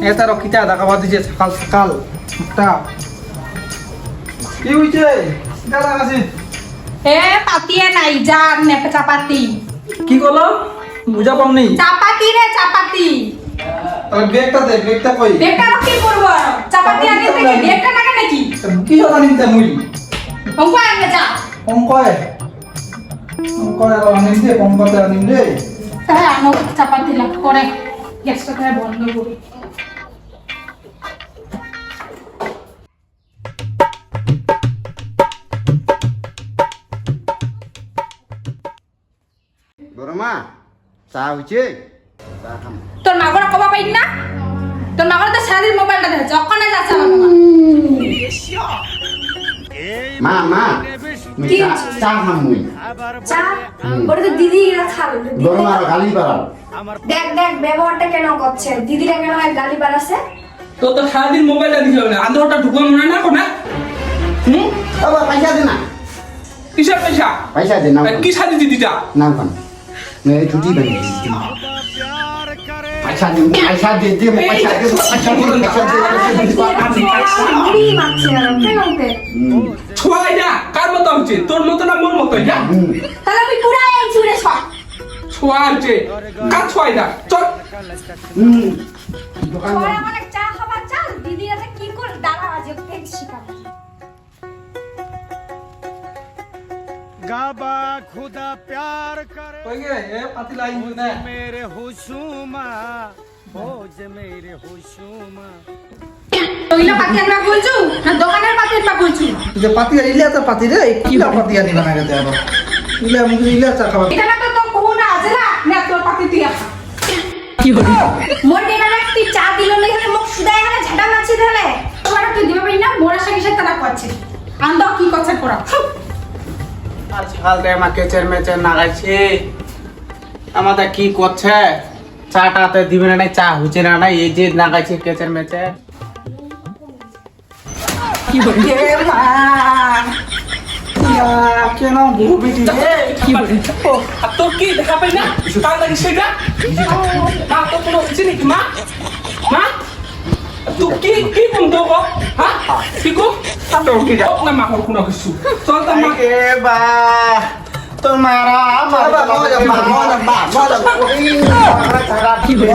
এটা রকিটা দেখাবা দিছে সকাল সকাল একটা কি হইছে দাদা কাছে এ পাতিয়া নাই যা নেপে চাপাতি কি করলো বুঝা পাওনি চাপাতি রে চাপাতি তাহলে ব্যাগটা কই বেটা কি করব চাপাতি আনি থেকে বেটা নাকে নাকি কি কথা নিতে মুই অঙ্ক আনবে যা অঙ্কয় আর আনিন্দে অঙ্কতে আনিন্দে তাই আনো চাপাতি লাগ করে গ্যাসটা করে বন্ধ করি বড়মা চা হইছে চা খাম তোর মাগর কবা পাইন না তোর মাগর তো সারাদিন মোবাইলটা দেখে যখন যাচ্ছে আমার বাবা মা মুই কি? চা খাম মুই চা ওটা তো দিদি খাবে বড়মার গালি পারাও দেখ দেখ ব্যবহারটা কেন করছে দিদিরা কেন হয় গালি বাড়াছে তো তো সারাদিন মোবাইলটা দিছিল না আন্দরটা ঢুকো মনে না কোনা আবার পয়সা দে না কিসের পয়সা পয়সা দে না কি সাদি দিদিটা নাম কোন মে ছুটি বানি পয়সা দে পয়সা দে দিদি মারছে আর কেন ওকে ছয় না কার মতো হচ্ছে তোর মতো না মোর মতো এটা তাহলে আমি পুরা এই ছুড়ে সব ছোয়া হচ্ছে কার ছয় না চল দোকান ওরা মানে চা খাবার চাল দিদিরা তো কি করে দাঁড়া আজ ওকে শিখাবো गाबा खुदा प्यार करे কই গে এ পাতি লাই না मेरे हुशुमा बोझ मेरे हुशुमा ওইলা পাতি আনবা বলছু না দোকানের পাতি আনবা বলছু যে পাতি ইলে তো পাতি রে কি পাতি আনি বানা গেছে আবার ইলে মুখ ইলে চা খাবা এটা না তো কোন না আছে না তোর পাতি তুই আ কি হলো মোর দেনা না তুই চা দিল না এখানে মুখ সুদায় এখানে ঝাড়া মারছি তাহলে তোমার তুই দিবে পাই না মোরা সাথে সাথে তারা করছে আন্দা কি করছে পড়া আজকাল রে মা কেচের মেচের নাগাইছে আমাদের কি করছে চাটাতে দিবে না চা হচ্ছে না এই যে নাগাইছে কেচের মেচে কি হলো এ মা কেন বহু বেটি রে কি হলো আর তোর কি দেখা পাই না কাল লাগি সেটা মা তো কোনো হচ্ছে নাকি মা মা তুই কি বন্ধ গো হ্যাঁ কি গো তোর কি যা না মা কোনো কিছু চল তো মা এ বা তোমারা আমার মজা কি হলো